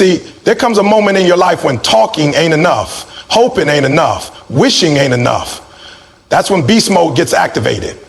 See, there comes a moment in your life when talking ain't enough, hoping ain't enough, wishing ain't enough. That's when beast mode gets activated.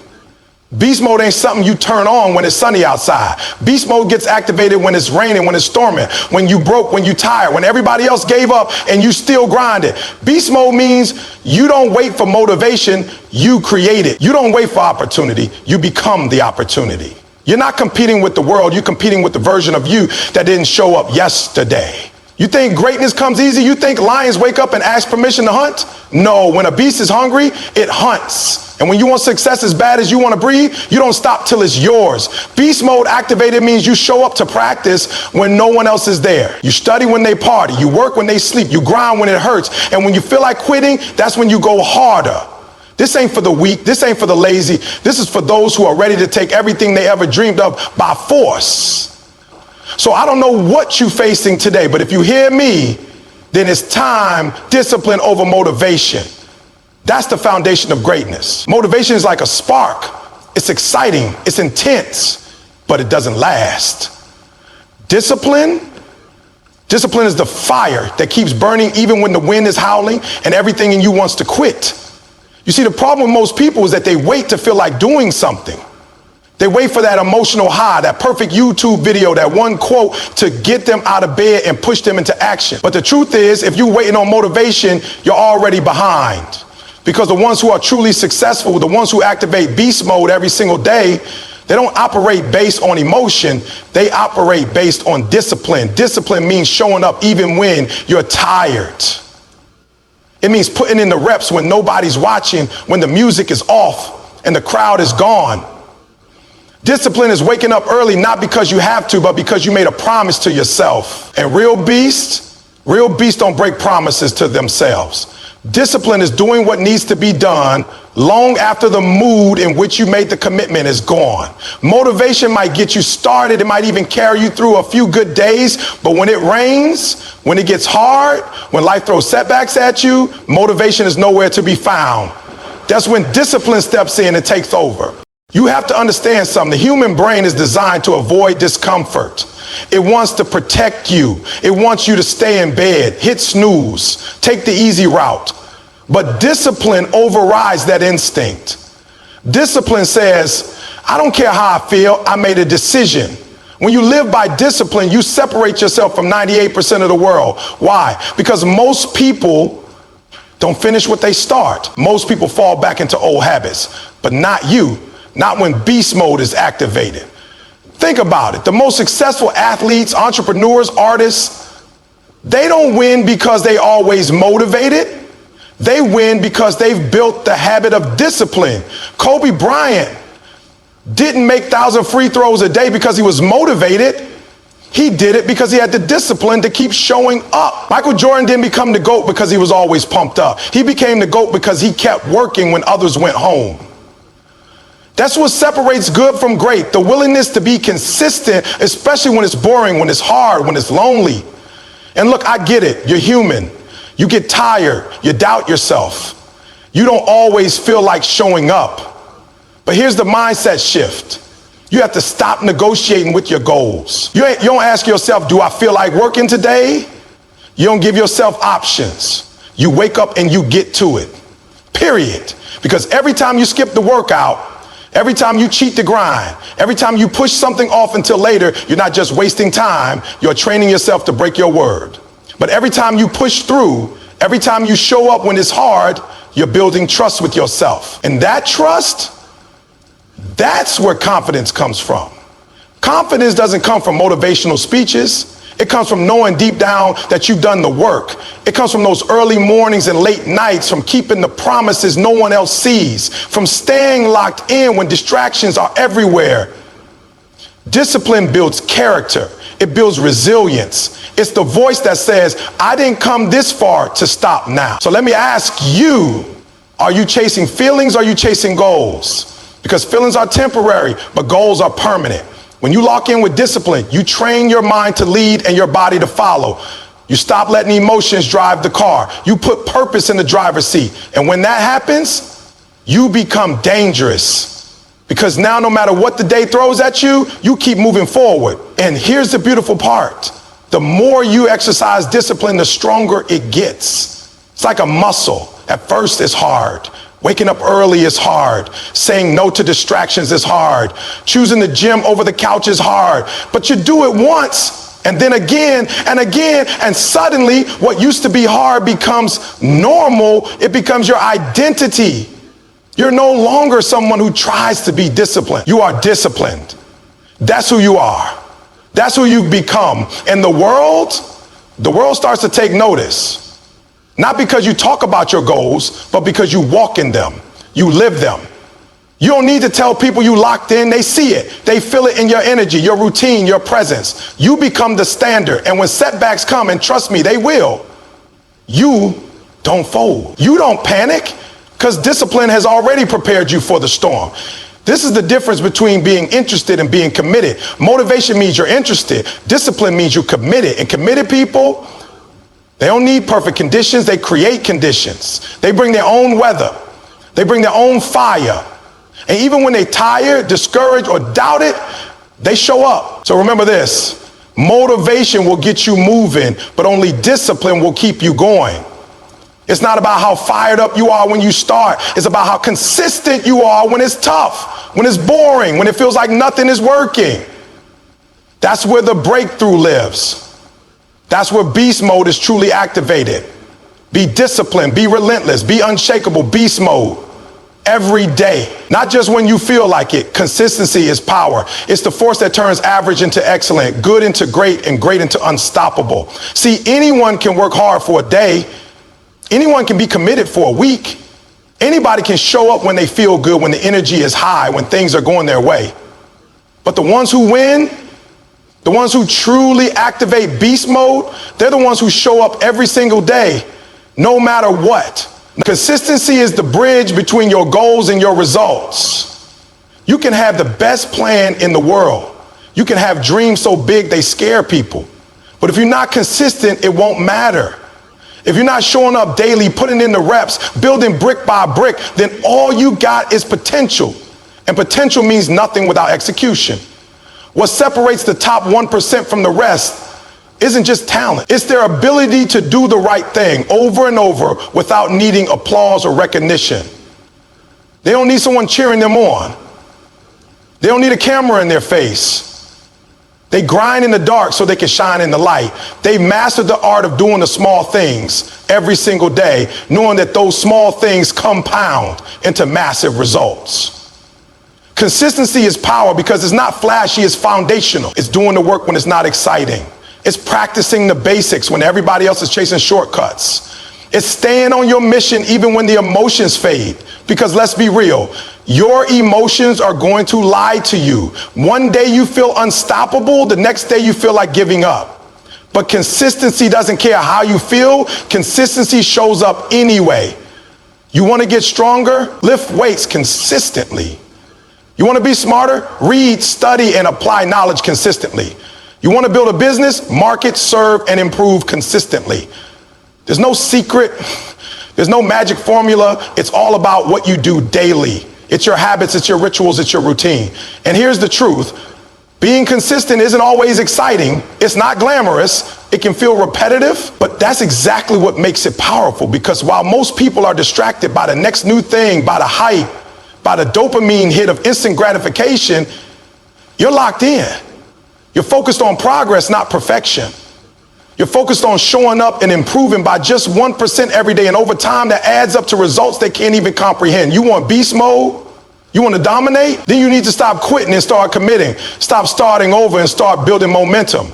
Beast mode ain't something you turn on when it's sunny outside. Beast mode gets activated when it's raining, when it's storming, when you broke, when you tired, when everybody else gave up and you still grinded. Beast mode means you don't wait for motivation, you create it. You don't wait for opportunity, you become the opportunity. You're not competing with the world, you're competing with the version of you that didn't show up yesterday. You think greatness comes easy? You think lions wake up and ask permission to hunt? No, when a beast is hungry, it hunts. And when you want success as bad as you want to breathe, you don't stop till it's yours. Beast mode activated means you show up to practice when no one else is there. You study when they party, you work when they sleep, you grind when it hurts. And when you feel like quitting, that's when you go harder. This ain't for the weak, this ain't for the lazy. This is for those who are ready to take everything they ever dreamed of by force. So I don't know what you're facing today, but if you hear me, then it's time, discipline over motivation. That's the foundation of greatness. Motivation is like a spark. It's exciting, it's intense, but it doesn't last. Discipline is the fire that keeps burning even when the wind is howling and everything in you wants to quit. You see, the problem with most people is that they wait to feel like doing something. They wait for that emotional high, that perfect YouTube video, that one quote to get them out of bed and push them into action. But the truth is, if you're waiting on motivation, you're already behind. Because the ones who are truly successful, the ones who activate beast mode every single day, they don't operate based on emotion. They operate based on discipline. Discipline means showing up even when you're tired. It means putting in the reps when nobody's watching, when the music is off and the crowd is gone. Discipline is waking up early, not because you have to, but because you made a promise to yourself. And real beasts don't break promises to themselves. Discipline is doing what needs to be done long after the mood in which you made the commitment is gone. Motivation might get you started. It might even carry you through a few good days. But when it rains, when it gets hard, when life throws setbacks at you, motivation is nowhere to be found. That's when discipline steps in and takes over. You have to understand something. The human brain is designed to avoid discomfort. It wants to protect you. It wants you to stay in bed, hit snooze, take the easy route. But discipline overrides that instinct. Discipline says, I don't care how I feel, I made a decision. When you live by discipline, you separate yourself from 98% of the world. Why? Because most people don't finish what they start. Most people fall back into old habits, but not you. Not when beast mode is activated. Think about it. The most successful athletes, entrepreneurs, artists, they don't win because they always motivated. They win because they've built the habit of discipline. Kobe Bryant didn't make 1,000 free throws a day because he was motivated. He did it because he had the discipline to keep showing up. Michael Jordan didn't become the GOAT because he was always pumped up. He became the GOAT because he kept working when others went home. That's what separates good from great, the willingness to be consistent, especially when it's boring, when it's hard, when it's lonely. And look, I get it. You're human. You get tired. You doubt yourself. You don't always feel like showing up. But here's the mindset shift. You have to stop negotiating with your goals. You don't ask yourself, do I feel like working today? You don't give yourself options. You wake up and you get to it, period. Because every time you skip the workout, every time you cheat the grind, every time you push something off until later, you're not just wasting time, you're training yourself to break your word. But every time you push through, every time you show up when it's hard, you're building trust with yourself. And that trust, that's where confidence comes from. Confidence doesn't come from motivational speeches. It comes from knowing deep down that you've done the work. It comes from those early mornings and late nights, from keeping the promises no one else sees, from staying locked in when distractions are everywhere. Discipline builds character. It builds resilience. It's the voice that says, I didn't come this far to stop now. So let me ask you, are you chasing feelings or are you chasing goals? Because feelings are temporary, but goals are permanent. When you lock in with discipline, you train your mind to lead and your body to follow. You stop letting emotions drive the car. You put purpose in the driver's seat. And when that happens, you become dangerous. Because now no matter what the day throws at you, you keep moving forward. And here's the beautiful part. The more you exercise discipline, the stronger it gets. It's like a muscle. At first it's hard. Waking up early is hard. Saying no to distractions is hard. Choosing the gym over the couch is hard. But you do it once, and then again, and suddenly what used to be hard becomes normal. It becomes your identity. You're no longer someone who tries to be disciplined. You are disciplined. That's who you are. That's who you become. And the world starts to take notice. Not because you talk about your goals, but because you walk in them. You live them. You don't need to tell people you locked in. They see it. They feel it in your energy, your routine, your presence. You become the standard. And when setbacks come, and trust me, they will, you don't fold. You don't panic, because discipline has already prepared you for the storm. This is the difference between being interested and being committed. Motivation means you're interested. Discipline means you're committed. And committed people, they don't need perfect conditions. They create conditions. They bring their own weather. They bring their own fire. And even when they're tired, discouraged, or doubt it, they show up. So remember this: motivation will get you moving, but only discipline will keep you going. It's not about how fired up you are when you start. It's about how consistent you are when it's tough, when it's boring, when it feels like nothing is working. That's where the breakthrough lives. That's where beast mode is truly activated. Be disciplined, be relentless, be unshakable, beast mode. Every day, not just when you feel like it. Consistency is power. It's the force that turns average into excellent, good into great, and great into unstoppable. See, anyone can work hard for a day. Anyone can be committed for a week. Anybody can show up when they feel good, when the energy is high, when things are going their way. But the ones who win, the ones who truly activate beast mode, they're the ones who show up every single day, no matter what. Consistency is the bridge between your goals and your results. You can have the best plan in the world. You can have dreams so big they scare people. But if you're not consistent, it won't matter. If you're not showing up daily, putting in the reps, building brick by brick, then all you got is potential. And potential means nothing without execution. What separates the top 1% from the rest isn't just talent. It's their ability to do the right thing over and over without needing applause or recognition. They don't need someone cheering them on. They don't need a camera in their face. They grind in the dark so they can shine in the light. They mastered the art of doing the small things every single day, knowing that those small things compound into massive results. Consistency is power because it's not flashy, it's foundational. It's doing the work when it's not exciting. It's practicing the basics when everybody else is chasing shortcuts. It's staying on your mission even when the emotions fade. Because let's be real, your emotions are going to lie to you. One day you feel unstoppable, the next day you feel like giving up. But consistency doesn't care how you feel. Consistency shows up anyway. You want to get stronger? Lift weights consistently. You want to be smarter? Read, study, and apply knowledge consistently. You want to build a business? Market, serve, and improve consistently. There's no secret. There's no magic formula. It's all about what you do daily. It's your habits, it's your rituals, it's your routine. And here's the truth. Being consistent isn't always exciting. It's not glamorous. It can feel repetitive, but that's exactly what makes it powerful, because while most people are distracted by the next new thing, by the hype, by the dopamine hit of instant gratification, you're locked in. You're focused on progress, not perfection. You're focused on showing up and improving by just 1% every day. And over time, that adds up to results they can't even comprehend. You want beast mode? You want to dominate? Then you need to stop quitting and start committing. Stop starting over and start building momentum.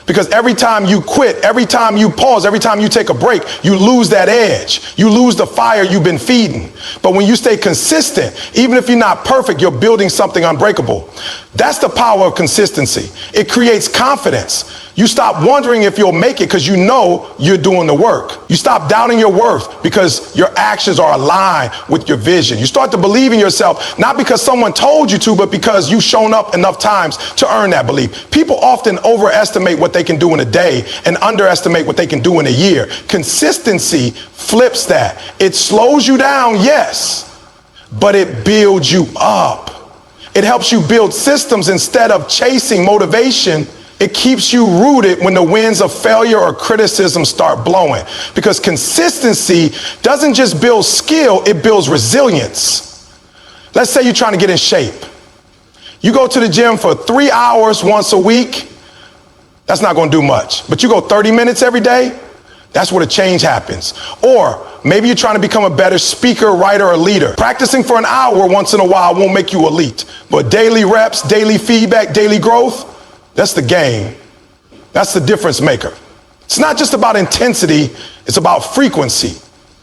Because every time you quit, every time you pause, every time you take a break, you lose that edge. You lose the fire you've been feeding. But when you stay consistent, even if you're not perfect, you're building something unbreakable. That's the power of consistency. It creates confidence. You stop wondering if you'll make it because you know you're doing the work. You stop doubting your worth because your actions are aligned with your vision. You start to believe in yourself, not because someone told you to, but because you've shown up enough times to earn that belief. People often overestimate what they can do in a day and underestimate what they can do in a year. Consistency flips that. It slows you down, yes, but it builds you up. It helps you build systems instead of chasing motivation. It keeps you rooted when the winds of failure or criticism start blowing. Because consistency doesn't just build skill, it builds resilience. Let's say you're trying to get in shape. You go to the gym for 3 hours once a week, that's not going to do much. But you go 30 minutes every day, that's where the change happens. Or maybe you're trying to become a better speaker, writer, or leader. Practicing for an hour once in a while won't make you elite. But daily reps, daily feedback, daily growth, that's the game. That's the difference maker. It's not just about intensity, it's about frequency.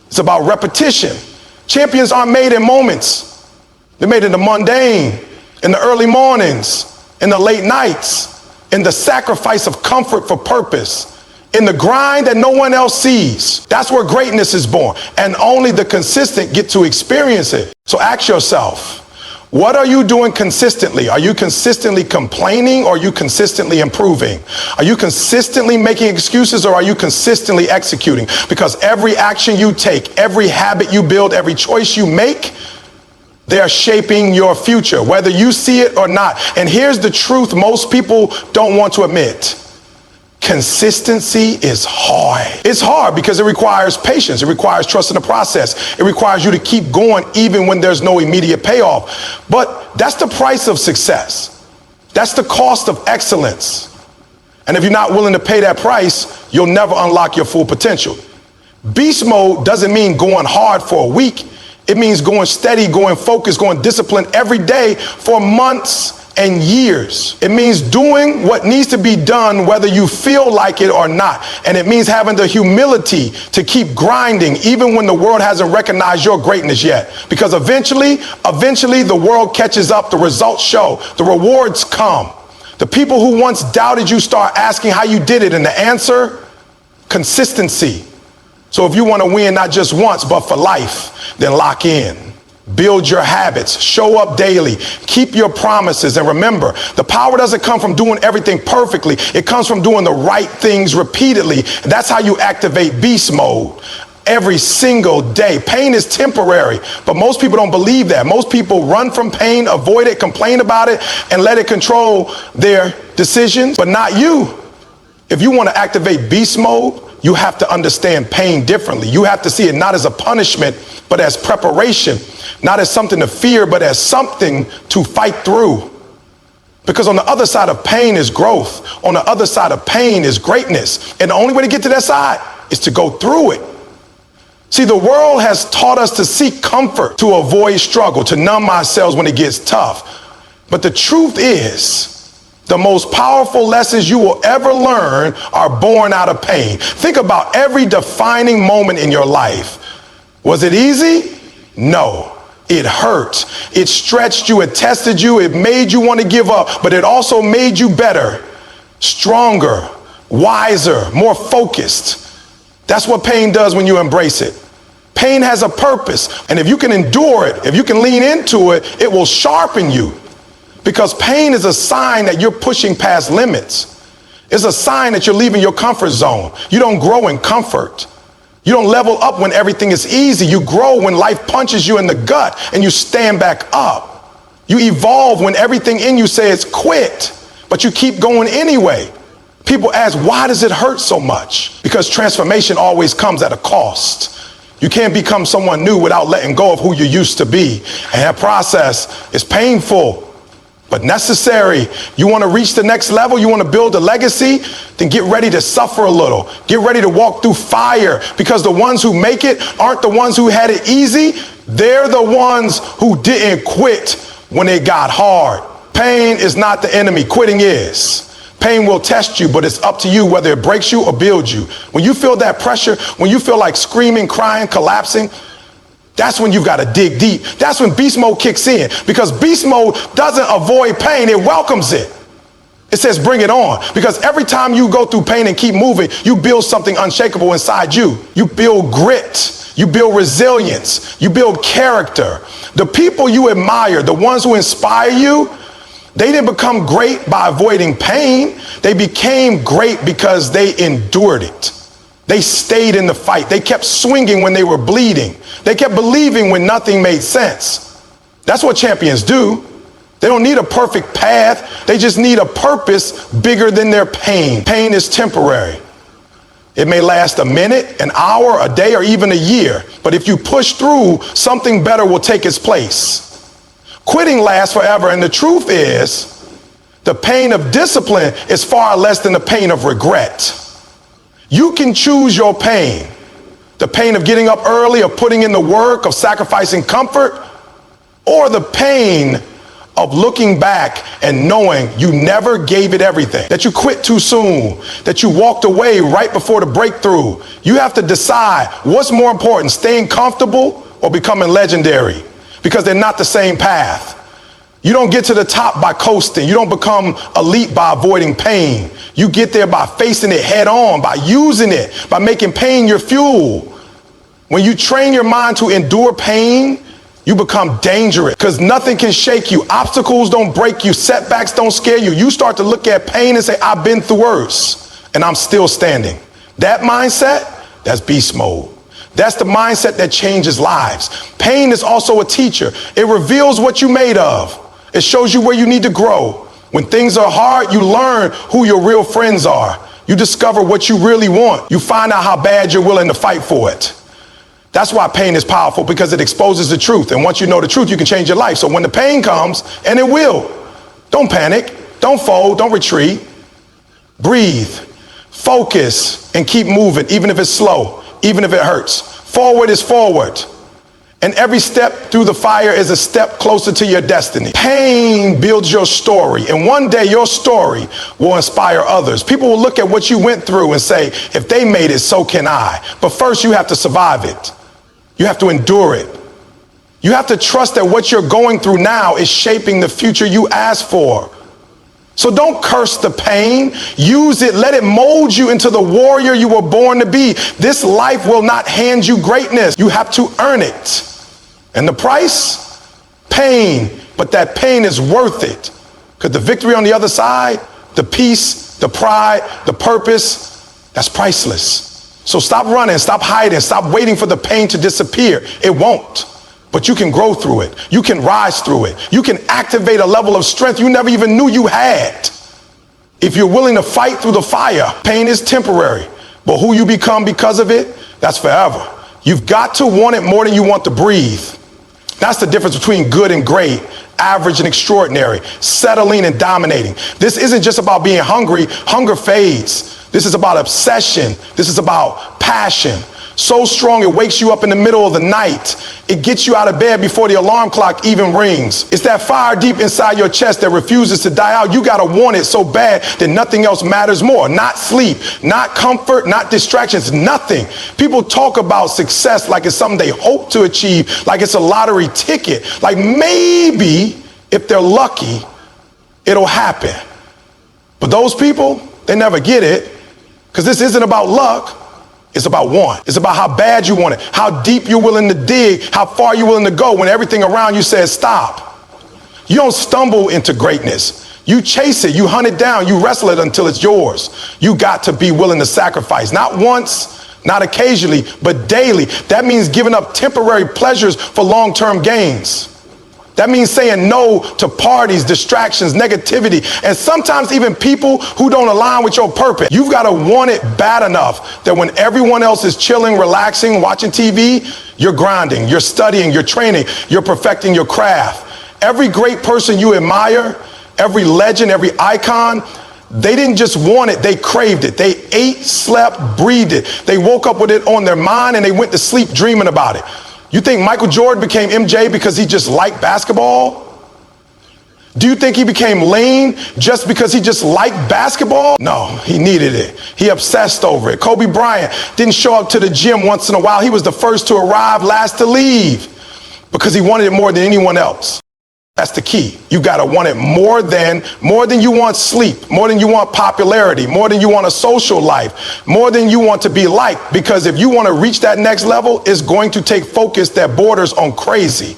It's about repetition. Champions aren't made in moments. They're made in the mundane, in the early mornings, in the late nights, in the sacrifice of comfort for purpose, in the grind that no one else sees. That's where greatness is born, and only the consistent get to experience it. So ask yourself, what are you doing consistently? Are you consistently complaining, or are you consistently improving? Are you consistently making excuses, or are you consistently executing? Because every action you take, every habit you build, every choice you make, they are shaping your future, whether you see it or not. And here's the truth most people don't want to admit. Consistency is hard. It's hard because it requires patience. It requires trust in the process. It requires you to keep going even when there's no immediate payoff. But that's the price of success. That's the cost of excellence. And if you're not willing to pay that price, you'll never unlock your full potential. Beast mode doesn't mean going hard for a week. It means going steady, going focused, going disciplined every day for months and years. It means doing what needs to be done whether you feel like it or not. And it means having the humility to keep grinding even when the world hasn't recognized your greatness yet. Because eventually the world catches up, the results show, the rewards come. The people who once doubted you start asking how you did it, and the answer, consistency. So if you want to win not just once but for life, then lock in. Build your habits, show up daily, keep your promises, and remember, the power doesn't come from doing everything perfectly. It comes from doing the right things repeatedly. That's how you activate beast mode every single day. Pain is temporary, but most people don't believe that. Most people run from pain, avoid it, complain about it, and let it control their decisions, but not you. If you want to activate beast mode, you have to understand pain differently. You have to see it not as a punishment, but as preparation, not as something to fear, but as something to fight through. Because on the other side of pain is growth. On the other side of pain is greatness. And the only way to get to that side is to go through it. See, the world has taught us to seek comfort, to avoid struggle, to numb ourselves when it gets tough. But the truth is, the most powerful lessons you will ever learn are born out of pain. Think about every defining moment in your life. Was it easy? No. It hurt. It stretched you. It tested you. It made you want to give up. But it also made you better, stronger, wiser, more focused. That's what pain does when you embrace it. Pain has a purpose. And if you can endure it, if you can lean into it, it will sharpen you. Because pain is a sign that you're pushing past limits. It's a sign that you're leaving your comfort zone. You don't grow in comfort. You don't level up when everything is easy. You grow when life punches you in the gut and you stand back up. You evolve when everything in you says quit, but you keep going anyway. People ask, why does it hurt so much? Because transformation always comes at a cost. You can't become someone new without letting go of who you used to be. And that process is painful, but necessary. You want to reach the next level, you want to build a legacy, then get ready to suffer a little. Get ready to walk through fire, because the ones who make it aren't the ones who had it easy. They're the ones who didn't quit when it got hard. Pain is not the enemy, quitting is. Pain will test you, but it's up to you whether it breaks you or builds you. When you feel that pressure, when you feel like screaming, crying, collapsing, that's when you've got to dig deep. That's when beast mode kicks in, because beast mode doesn't avoid pain, it welcomes it. It says bring it on, because every time you go through pain and keep moving, you build something unshakable inside you. You build grit, you build resilience, you build character. The people you admire, the ones who inspire you, they didn't become great by avoiding pain. They became great because they endured it. They stayed in the fight. They kept swinging when they were bleeding. They kept believing when nothing made sense. That's what champions do. They don't need a perfect path. They just need a purpose bigger than their pain. Pain is temporary. It may last a minute, an hour, a day, or even a year. But if you push through, something better will take its place. Quitting lasts forever, and the truth is, the pain of discipline is far less than the pain of regret. You can choose your pain. The pain of getting up early, of putting in the work, of sacrificing comfort, or the pain of looking back and knowing you never gave it everything, that you quit too soon, that you walked away right before the breakthrough. You have to decide what's more important, staying comfortable or becoming legendary, because they're not the same path. You don't get to the top by coasting. You don't become elite by avoiding pain. You get there by facing it head on, by using it, by making pain your fuel. When you train your mind to endure pain, you become dangerous, because nothing can shake you. Obstacles don't break you. Setbacks don't scare you. You start to look at pain and say, I've been through worse, and I'm still standing. That mindset, that's beast mode. That's the mindset that changes lives. Pain is also a teacher. It reveals what you're made of. It shows you where you need to grow. When things are hard, you learn who your real friends are. You discover what you really want. You find out how bad you're willing to fight for it. That's why pain is powerful, because it exposes the truth. And once you know the truth, you can change your life. So when the pain comes, and it will, don't panic, don't fold, don't retreat. Breathe, focus, and keep moving, even if it's slow, even if it hurts. Forward is forward. And every step through the fire is a step closer to your destiny. Pain builds your story, and one day your story will inspire others. People will look at what you went through and say, if they made it, so can I. But first you have to survive it. You have to endure it. You have to trust that what you're going through now is shaping the future you asked for. So don't curse the pain. Use it. Let it mold you into the warrior you were born to be. This life will not hand you greatness. You have to earn it. And the price? Pain. But that pain is worth it. Because the victory on the other side, the peace, the pride, the purpose, that's priceless. So stop running, stop hiding, stop waiting for the pain to disappear. It won't. But you can grow through it. You can rise through it. You can activate a level of strength you never even knew you had. If you're willing to fight through the fire. Pain is temporary, but who you become because of it, that's forever. You've got to want it more than you want to breathe. That's the difference between good and great, average and extraordinary, settling and dominating. This isn't just about being hungry. Hunger fades. This is about obsession. This is about passion. So strong it wakes you up in the middle of the night. It gets you out of bed before the alarm clock even rings. It's that fire deep inside your chest that refuses to die out. You gotta want it so bad that nothing else matters more. Not sleep, not comfort, not distractions, nothing. People talk about success like it's something they hope to achieve, like it's a lottery ticket. Like maybe if they're lucky, it'll happen. But those people, they never get it, because this isn't about luck. It's about want. It's about how bad you want it, how deep you're willing to dig, how far you're willing to go when everything around you says stop. You don't stumble into greatness. You chase it, you hunt it down, you wrestle it until it's yours. You got to be willing to sacrifice, not once, not occasionally, but daily. That means giving up temporary pleasures for long-term gains. That means saying no to parties, distractions, negativity, and sometimes even people who don't align with your purpose. You've got to want it bad enough that when everyone else is chilling, relaxing, watching TV, you're grinding, you're studying, you're training, you're perfecting your craft. Every great person you admire, every legend, every icon, they didn't just want it, they craved it. They ate, slept, breathed it. They woke up with it on their mind and they went to sleep dreaming about it. You think Michael Jordan became MJ because he just liked basketball? Do you think he became lean just because he just liked basketball? No, he needed it. He obsessed over it. Kobe Bryant didn't show up to the gym once in a while. He was the first to arrive, last to leave, because he wanted it more than anyone else. That's the key. You got to want it more than you want sleep, more than you want popularity, more than you want a social life, more than you want to be liked. Because if you want to reach that next level, it's going to take focus that borders on crazy.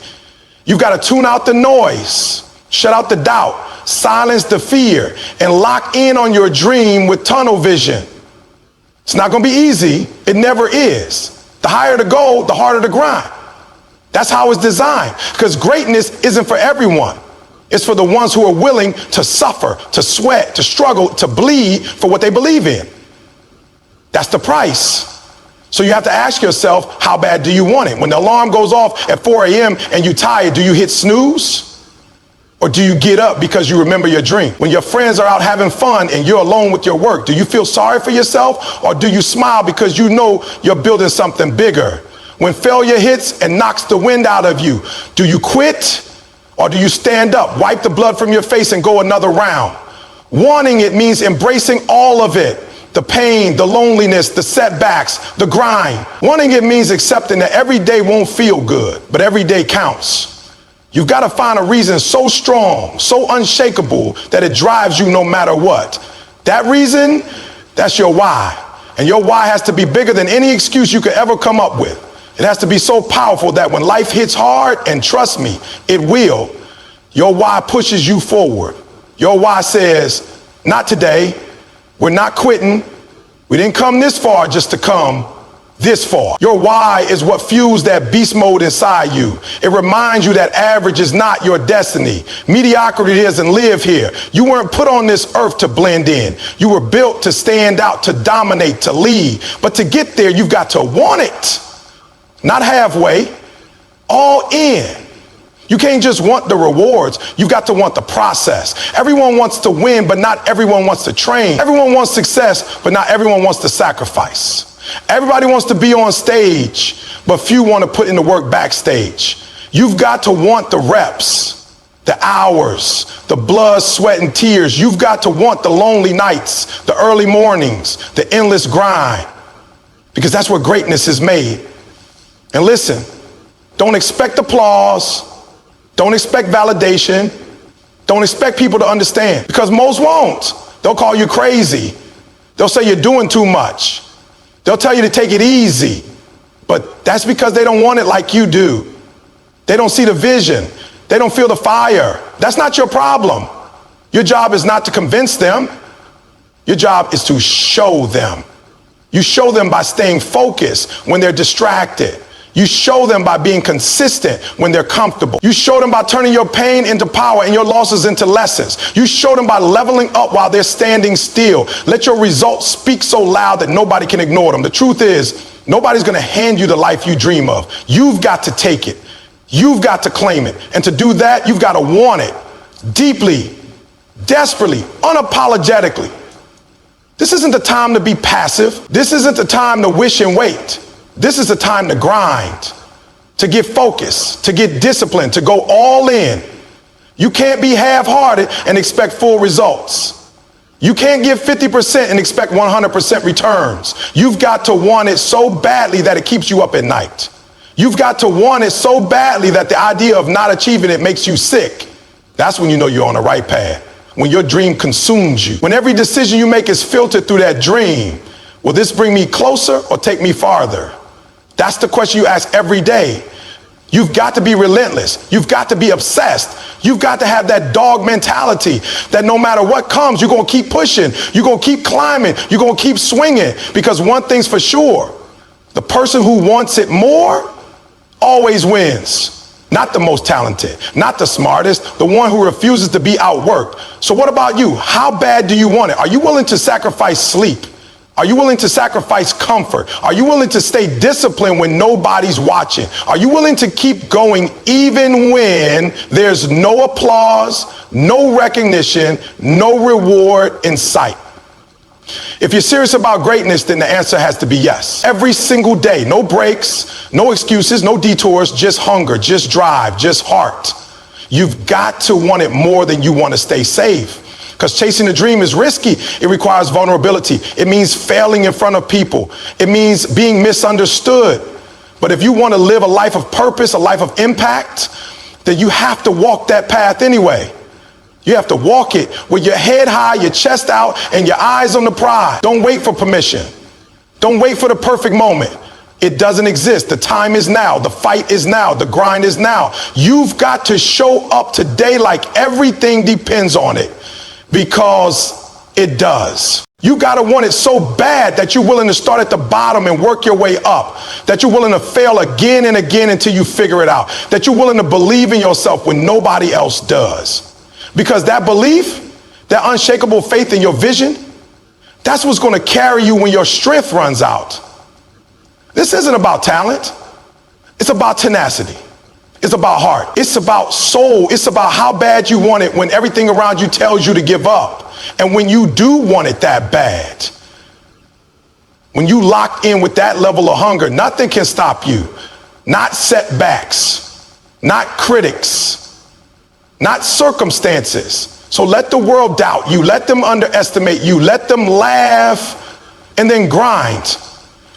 You've got to tune out the noise, shut out the doubt, silence the fear, and lock in on your dream with tunnel vision. It's not going to be easy. It never is. The higher the goal, the harder the grind. That's how it's designed, because greatness isn't for everyone. It's for the ones who are willing to suffer, to sweat, to struggle, to bleed for what they believe in. That's the price. So you have to ask yourself, how bad do you want it? When the alarm goes off at 4 a.m. and you're tired, do you hit snooze? Or do you get up because you remember your dream? When your friends are out having fun and you're alone with your work, do you feel sorry for yourself? Or do you smile because you know you're building something bigger? When failure hits and knocks the wind out of you, do you quit? Or do you stand up, wipe the blood from your face and go another round? Wanting it means embracing all of it. The pain, the loneliness, the setbacks, the grind. Wanting it means accepting that every day won't feel good, but every day counts. You've got to find a reason so strong, so unshakable that it drives you no matter what. That reason, that's your why. And your why has to be bigger than any excuse you could ever come up with. It has to be so powerful that when life hits hard, and trust me, it will, your why pushes you forward. Your why says, not today. We're not quitting. We didn't come this far just to come this far. Your why is what fuels that beast mode inside you. It reminds you that average is not your destiny. Mediocrity doesn't live here. You weren't put on this earth to blend in. You were built to stand out, to dominate, to lead. But to get there, you've got to want it. Not halfway, all in. You can't just want the rewards. You've got to want the process. Everyone wants to win, but not everyone wants to train. Everyone wants success, but not everyone wants to sacrifice. Everybody wants to be on stage, but few want to put in the work backstage. You've got to want the reps, the hours, the blood, sweat, and tears. You've got to want the lonely nights, the early mornings, the endless grind, because that's where greatness is made. And listen, don't expect applause. Don't expect validation. Don't expect people to understand, because most won't. They'll call you crazy. They'll say you're doing too much. They'll tell you to take it easy, but that's because they don't want it like you do. They don't see the vision. They don't feel the fire. That's not your problem. Your job is not to convince them. Your job is to show them. You show them by staying focused when they're distracted. You show them by being consistent when they're comfortable. You show them by turning your pain into power and your losses into lessons. You show them by leveling up while they're standing still. Let your results speak so loud that nobody can ignore them. The truth is, nobody's going to hand you the life you dream of. You've got to take it. You've got to claim it. And to do that, you've got to want it deeply, desperately, unapologetically. This isn't the time to be passive. This isn't the time to wish and wait. This is the time to grind, to get focused, to get disciplined, to go all in. You can't be half-hearted and expect full results. You can't give 50% and expect 100% returns. You've got to want it so badly that it keeps you up at night. You've got to want it so badly that the idea of not achieving it makes you sick. That's when you know you're on the right path. When your dream consumes you. When every decision you make is filtered through that dream. Will this bring me closer or take me farther? That's the question you ask every day. You've got to be relentless. You've got to be obsessed. You've got to have that dog mentality that no matter what comes, you're going to keep pushing. You're going to keep climbing. You're going to keep swinging, because one thing's for sure. The person who wants it more always wins. Not the most talented, not the smartest, the one who refuses to be outworked. So what about you? How bad do you want it? Are you willing to sacrifice sleep? Are you willing to sacrifice comfort? Are you willing to stay disciplined when nobody's watching? Are you willing to keep going even when there's no applause, no recognition, no reward in sight? If you're serious about greatness, then the answer has to be yes. Every single day, no breaks, no excuses, no detours, just hunger, just drive, just heart. You've got to want it more than you want to stay safe. Because chasing a dream is risky. It requires vulnerability. It means failing in front of people. It means being misunderstood. But if you want to live a life of purpose, a life of impact, then you have to walk that path anyway. You have to walk it with your head high, your chest out, and your eyes on the prize. Don't wait for permission. Don't wait for the perfect moment. It doesn't exist. The time is now. The fight is now. The grind is now. You've got to show up today like everything depends on it. Because it does. You got to want it so bad that you're willing to start at the bottom and work your way up. That you're willing to fail again and again until you figure it out. That you're willing to believe in yourself when nobody else does. Because that belief, that unshakable faith in your vision, that's what's going to carry you when your strength runs out. This isn't about talent. It's about tenacity. It's about heart. It's about soul. It's about how bad you want it when everything around you tells you to give up. And when you do want it that bad, when you lock in with that level of hunger, nothing can stop you. Not setbacks, not critics, not circumstances. So let the world doubt you. Let them underestimate you. Let them laugh and then grind.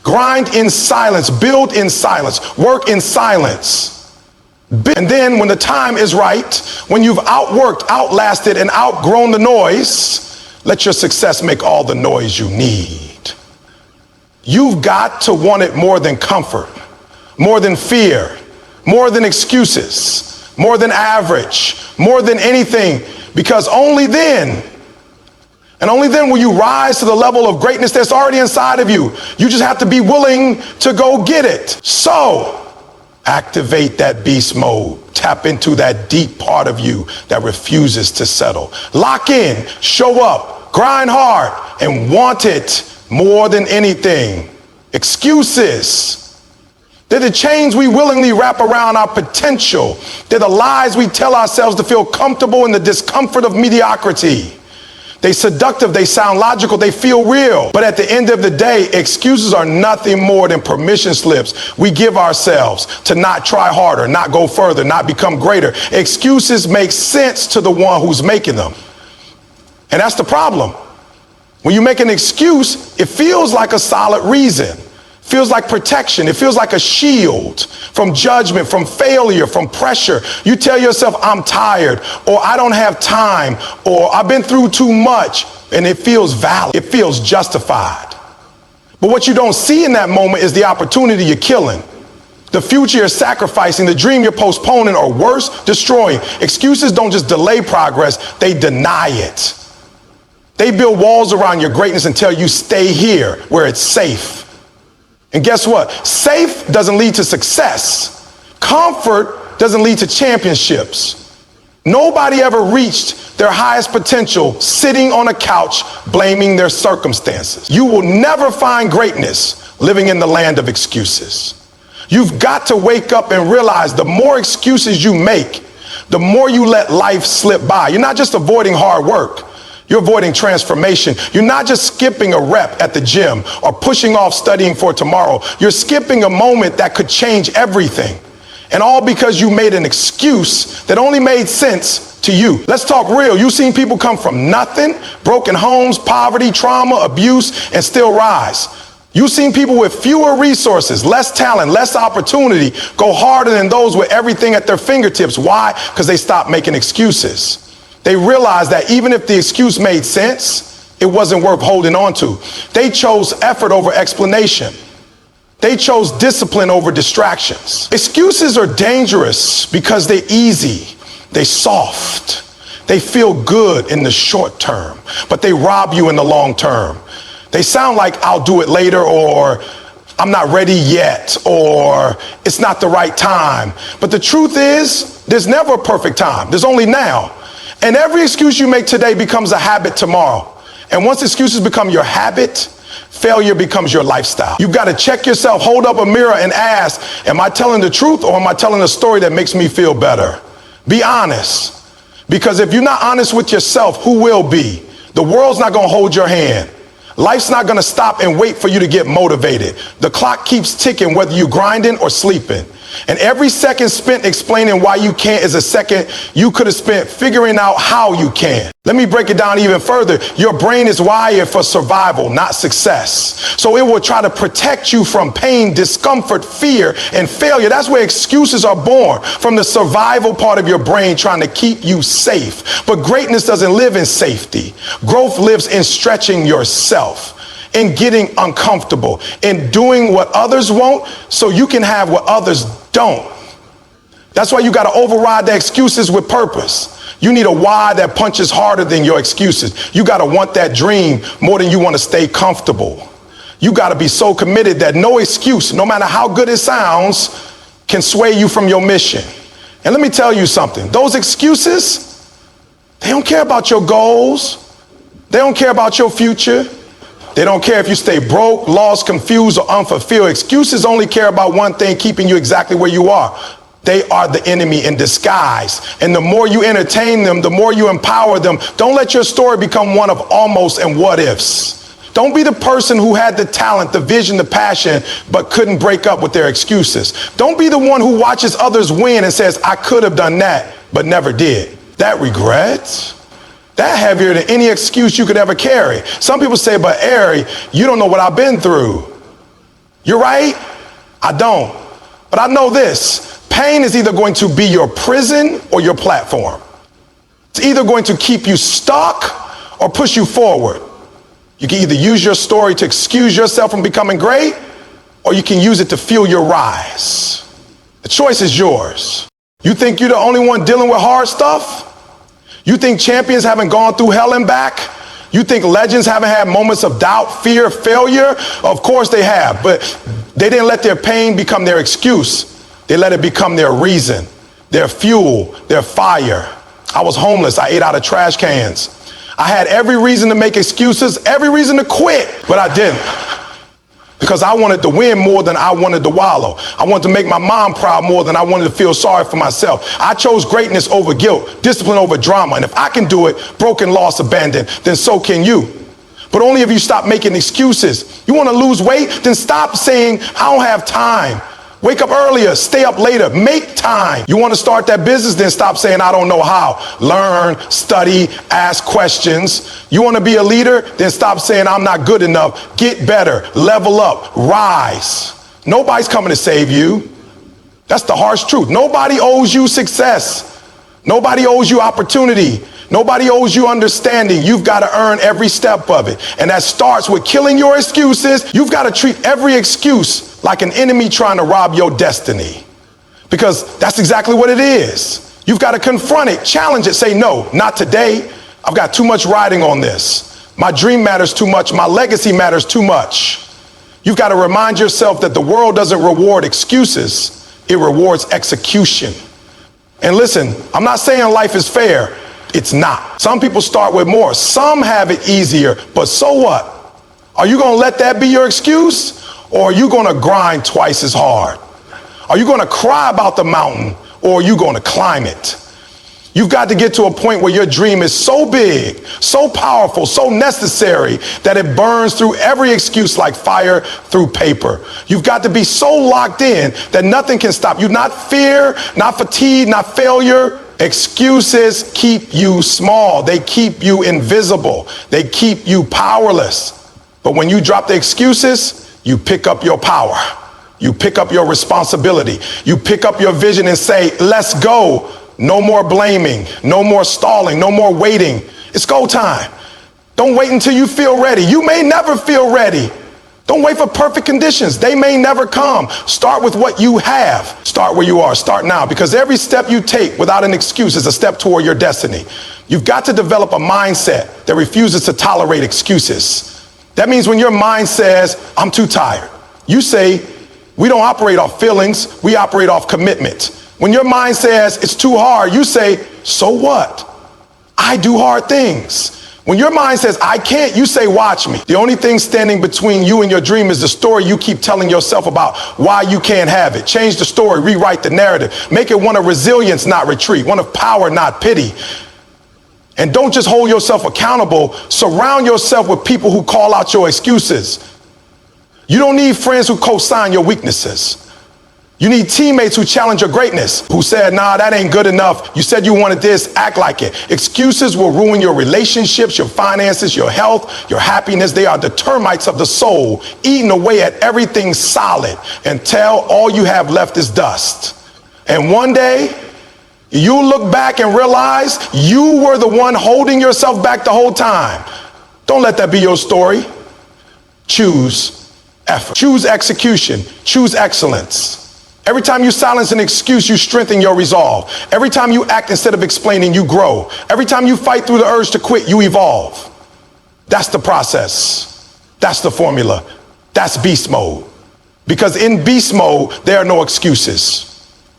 Grind in silence. Build in silence. Work in silence. And then when the time is right, when you've outworked, outlasted, and outgrown the noise, let your success make all the noise you need. You've got to want it more than comfort, more than fear, more than excuses, more than average, more than anything, because only then, and only then will you rise to the level of greatness that's already inside of you. You just have to be willing to go get it. So, activate that beast mode. Tap into that deep part of you that refuses to settle. Lock in, show up, grind hard, and want it more than anything. Excuses. They're the chains we willingly wrap around our potential. They're the lies we tell ourselves to feel comfortable in the discomfort of mediocrity. They're seductive, they sound logical, they feel real. But at the end of the day, excuses are nothing more than permission slips we give ourselves to not try harder, not go further, not become greater. Excuses make sense to the one who's making them. And that's the problem. When you make an excuse, it feels like a solid reason. Feels like protection. It feels like a shield from judgment, from failure, from pressure. You tell yourself, I'm tired, or I don't have time, or I've been through too much, and it feels valid. It feels justified. But what you don't see in that moment is the opportunity you're killing, the future you're sacrificing, the dream you're postponing, or worse, destroying. Excuses don't just delay progress, they deny it. They build walls around your greatness and tell you stay here where it's safe. And guess what? Safe doesn't lead to success. Comfort doesn't lead to championships. Nobody ever reached their highest potential sitting on a couch blaming their circumstances. You will never find greatness living in the land of excuses. You've got to wake up and realize the more excuses you make, the more you let life slip by. You're not just avoiding hard work. You're avoiding transformation. You're not just skipping a rep at the gym or pushing off studying for tomorrow. You're skipping a moment that could change everything. And all because you made an excuse that only made sense to you. Let's talk real. You've seen people come from nothing, broken homes, poverty, trauma, abuse, and still rise. You've seen people with fewer resources, less talent, less opportunity, go harder than those with everything at their fingertips. Why? Because they stopped making excuses. They realized that even if the excuse made sense, it wasn't worth holding on to. They chose effort over explanation. They chose discipline over distractions. Excuses are dangerous because they're easy, they're soft, they feel good in the short term, but they rob you in the long term. They sound like I'll do it later, or I'm not ready yet, or it's not the right time. But the truth is, there's never a perfect time. There's only now. And every excuse you make today becomes a habit tomorrow. And once excuses become your habit, failure becomes your lifestyle. You've got to check yourself, hold up a mirror and ask, am I telling the truth or am I telling a story that makes me feel better? Be honest. Because if you're not honest with yourself, who will be? The world's not going to hold your hand. Life's not going to stop and wait for you to get motivated. The clock keeps ticking whether you're grinding or sleeping. And every second spent explaining why you can't is a second you could have spent figuring out how you can. Let me break it down even further. Your brain is wired for survival, not success. So it will try to protect you from pain, discomfort, fear, and failure. That's where excuses are born, from the survival part of your brain trying to keep you safe. But greatness doesn't live in safety. Growth lives in stretching yourself, in getting uncomfortable, in doing what others won't so you can have what others don't. That's why you got to override the excuses with purpose. You need a why that punches harder than your excuses. You got to want that dream more than you want to stay comfortable. You got to be so committed that no excuse, no matter how good it sounds, can sway you from your mission. And let me tell you something. Those excuses, They don't care about your goals. They don't care about your future. They don't care if you stay broke, lost, confused, or unfulfilled. Excuses only care about one thing, keeping you exactly where you are. They are the enemy in disguise. And the more you entertain them, the more you empower them. Don't let your story become one of almost and what ifs. Don't be the person who had the talent, the vision, the passion, but couldn't break up with their excuses. Don't be the one who watches others win and says, I could have done that, but never did. That regret, that heavier than any excuse you could ever carry. Some people say, but Ari, you don't know what I've been through. You're right, I don't. But I know this, pain is either going to be your prison or your platform. It's either going to keep you stuck or push you forward. You can either use your story to excuse yourself from becoming great, or you can use it to fuel your rise. The choice is yours. You think you're the only one dealing with hard stuff? You think champions haven't gone through hell and back? You think legends haven't had moments of doubt, fear, failure? Of course they have, but they didn't let their pain become their excuse. They let it become their reason, their fuel, their fire. I was homeless. I ate out of trash cans. I had every reason to make excuses, every reason to quit, but I didn't. Because I wanted to win more than I wanted to wallow. I wanted to make my mom proud more than I wanted to feel sorry for myself. I chose greatness over guilt, discipline over drama. And if I can do it, broken, lost, abandoned, then so can you. But only if you stop making excuses. You want to lose weight? Then stop saying, I don't have time. Wake up earlier, stay up later, make time. You want to start that business? Then stop saying, I don't know how. Learn, study, ask questions. You want to be a leader? Then stop saying, I'm not good enough. Get better, level up, rise. Nobody's coming to save you. That's the harsh truth. Nobody owes you success. Nobody owes you opportunity. Nobody owes you understanding. You've got to earn every step of it. And that starts with killing your excuses. You've got to treat every excuse like an enemy trying to rob your destiny. Because that's exactly what it is. You've got to confront it, challenge it, say, no, not today. I've got too much riding on this. My dream matters too much. My legacy matters too much. You've got to remind yourself that the world doesn't reward excuses. It rewards execution. And listen, I'm not saying life is fair. It's not. Some people start with more. Some have it easier, but so what? Are you going to let that be your excuse? Or are you going to grind twice as hard? Are you going to cry about the mountain, or are you going to climb it? You've got to get to a point where your dream is so big, so powerful, so necessary that it burns through every excuse like fire through paper. You've got to be so locked in that nothing can stop you. Not fear, not fatigue, not failure. Excuses keep you small. They keep you invisible. They keep you powerless. But when you drop the excuses, you pick up your power. You pick up your responsibility. You pick up your vision and say, let's go. No more blaming, no more stalling, no more waiting. It's go time. Don't wait until you feel ready. You may never feel ready. Don't wait for perfect conditions. They may never come. Start with what you have. Start where you are. Start now, because every step you take without an excuse is a step toward your destiny. You've got to develop a mindset that refuses to tolerate excuses. That means when your mind says, I'm too tired, you say, we don't operate off feelings. We operate off commitment. When your mind says it's too hard, you say, so what? I do hard things. When your mind says, I can't, you say, watch me. The only thing standing between you and your dream is the story you keep telling yourself about why you can't have it. Change the story, rewrite the narrative. Make it one of resilience, not retreat, one of power, not pity. And don't just hold yourself accountable. Surround yourself with people who call out your excuses. You don't need friends who co-sign your weaknesses. You need teammates who challenge your greatness, who said, nah, that ain't good enough. You said you wanted this, act like it. Excuses will ruin your relationships, your finances, your health, your happiness. They are the termites of the soul, eating away at everything solid until all you have left is dust. And one day, you look back and realize you were the one holding yourself back the whole time. Don't let that be your story. Choose effort. Choose execution. Choose excellence. Every time you silence an excuse, you strengthen your resolve. Every time you act instead of explaining, you grow. Every time you fight through the urge to quit, you evolve. That's the process. That's the formula. That's beast mode. Because in beast mode, there are no excuses.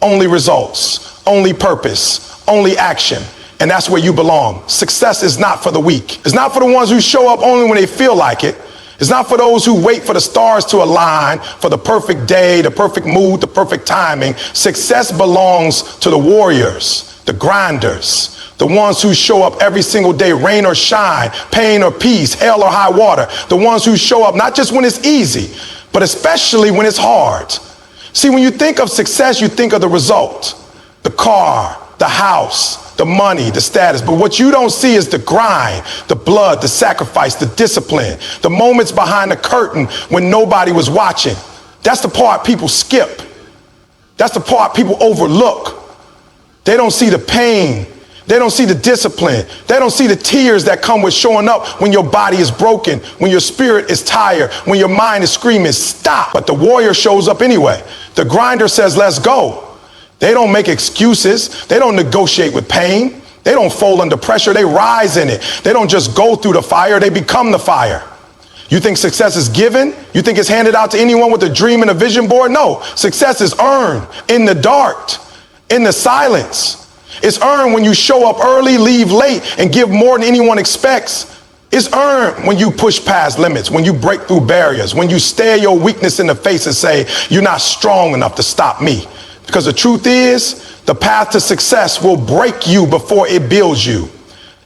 Only results, only purpose, only action. And that's where you belong. Success is not for the weak. It's not for the ones who show up only when they feel like it. It's not for those who wait for the stars to align, for the perfect day, the perfect mood, the perfect timing. Success belongs to the warriors, the grinders, the ones who show up every single day, rain or shine, pain or peace, hell or high water. The ones who show up not just when it's easy, but especially when it's hard. See, when you think of success, you think of the result, the car, the house, the money, the status. But what you don't see is the grind, the blood, the sacrifice, the discipline, the moments behind the curtain when nobody was watching. That's the part people skip. That's the part people overlook. They don't see the pain. They don't see the discipline. They don't see the tears that come with showing up when your body is broken, when your spirit is tired, when your mind is screaming, stop. But the warrior shows up anyway. The grinder says, let's go. They don't make excuses. They don't negotiate with pain. They don't fold under pressure. They rise in it. They don't just go through the fire. They become the fire. You think success is given? You think it's handed out to anyone with a dream and a vision board? No, success is earned in the dark, in the silence. It's earned when you show up early, leave late, and give more than anyone expects. It's earned when you push past limits, when you break through barriers, when you stare your weakness in the face and say, you're not strong enough to stop me. Because the truth is, the path to success will break you before it builds you.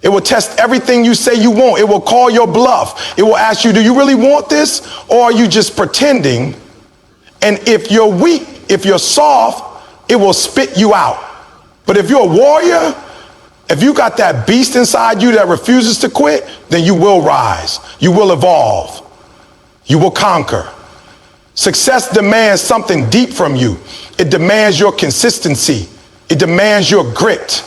It will test everything you say you want. It will call your bluff. It will ask you, do you really want this? Or are you just pretending? And if you're weak, if you're soft, it will spit you out. But if you're a warrior, if you got that beast inside you that refuses to quit, then you will rise. You will evolve. You will conquer. Success demands something deep from you. It demands your consistency. It demands your grit.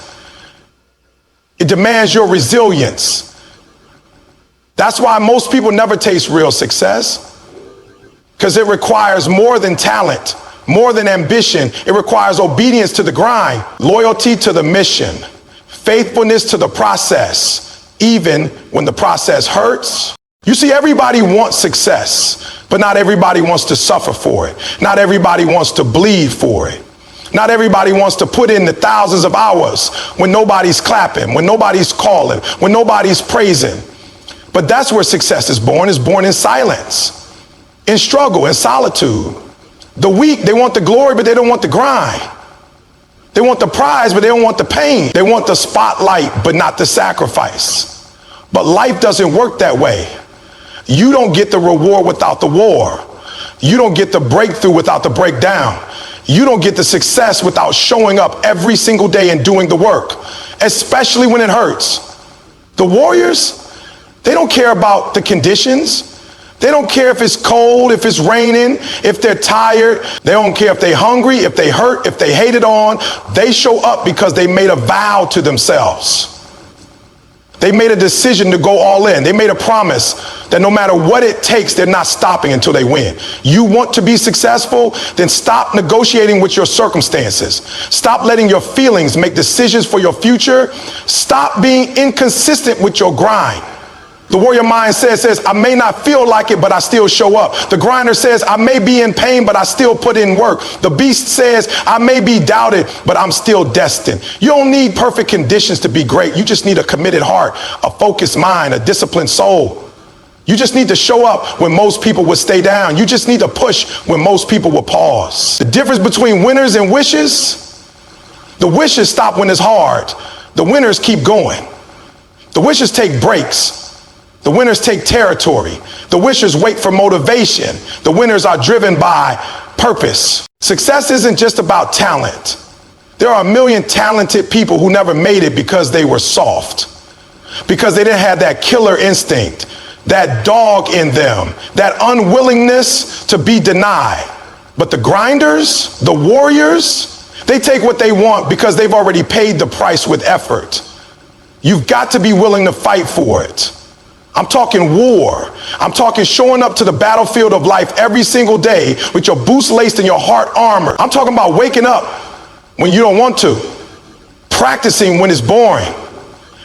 It demands your resilience. That's why most people never taste real success, because it requires more than talent, more than ambition. It requires obedience to the grind, loyalty to the mission, faithfulness to the process, even when the process hurts. You see, everybody wants success, but not everybody wants to suffer for it. Not everybody wants to bleed for it. Not everybody wants to put in the thousands of hours when nobody's clapping, when nobody's calling, when nobody's praising. But that's where success is born. It's born in silence, in struggle, in solitude. The weak, they want the glory, but they don't want the grind. They want the prize, but they don't want the pain. They want the spotlight, but not the sacrifice. But life doesn't work that way. You don't get the reward without the war. You don't get the breakthrough without the breakdown. You don't get the success without showing up every single day and doing the work, especially when it hurts. The warriors, they don't care about the conditions. They don't care if it's cold, if it's raining, if they're tired. They don't care if they're hungry, if they hurt, if they hate it on. They show up because they made a vow to themselves. They made a decision to go all in. They made a promise that no matter what it takes, they're not stopping until they win. You want to be successful? Then stop negotiating with your circumstances. Stop letting your feelings make decisions for your future. Stop being inconsistent with your grind. The warrior mind says, I may not feel like it, but I still show up. The grinder says, I may be in pain, but I still put in work. The beast says, I may be doubted, but I'm still destined. You don't need perfect conditions to be great. You just need a committed heart, a focused mind, a disciplined soul. You just need to show up when most people would stay down. You just need to push when most people will pause. The difference between winners and wishes, the wishes stop when it's hard. The winners keep going. The wishes take breaks. The winners take territory. The wishers wait for motivation. The winners are driven by purpose. Success isn't just about talent. There are a million talented people who never made it because they were soft, because they didn't have that killer instinct, that dog in them, that unwillingness to be denied. But the grinders, the warriors, they take what they want because they've already paid the price with effort. You've got to be willing to fight for it. I'm talking war. I'm talking showing up to the battlefield of life every single day with your boots laced and your heart armored. I'm talking about waking up when you don't want to, practicing when it's boring,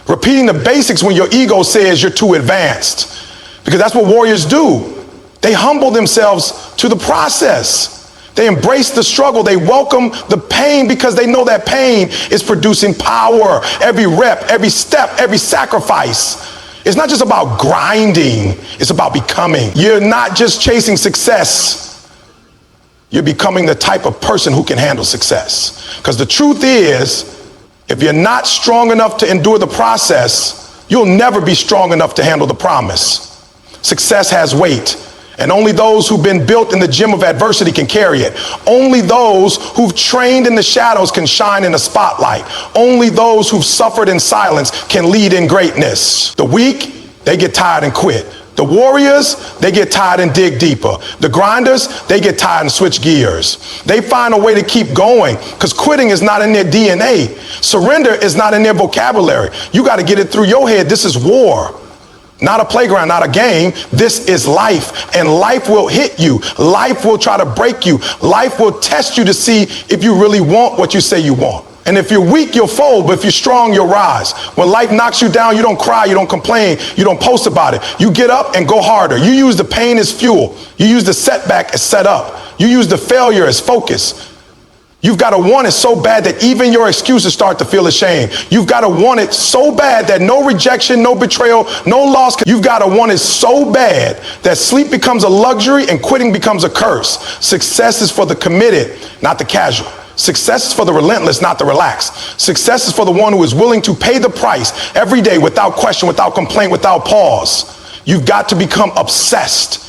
repeating the basics when your ego says you're too advanced. Because that's what warriors do. They humble themselves to the process. They embrace the struggle. They welcome the pain because they know that pain is producing power. Every rep, every step, every sacrifice. It's not just about grinding. It's about becoming. You're not just chasing success. You're becoming the type of person who can handle success. Because the truth is, if you're not strong enough to endure the process, you'll never be strong enough to handle the promise. Success has weight. And only those who've been built in the gym of adversity can carry it. Only those who've trained in the shadows can shine in the spotlight. Only those who've suffered in silence can lead in greatness. The weak, they get tired and quit. The warriors, they get tired and dig deeper. The grinders, they get tired and switch gears. They find a way to keep going because quitting is not in their DNA. Surrender is not in their vocabulary. You got to get it through your head. This is war. Not a playground, not a game. This is life, and life will hit you. Life will try to break you. Life will test you to see if you really want what you say you want. And if you're weak, you'll fold, but if you're strong, you'll rise. When life knocks you down, you don't cry, you don't complain, you don't post about it. You get up and go harder. You use the pain as fuel. You use the setback as set up. You use the failure as focus. You've got to want it so bad that even your excuses start to feel ashamed. You've got to want it so bad that no rejection, no betrayal, no loss. You've got to want it so bad that sleep becomes a luxury and quitting becomes a curse. Success is for the committed, not the casual. Success is for the relentless, not the relaxed. Success is for the one who is willing to pay the price every day without question, without complaint, without pause. You've got to become obsessed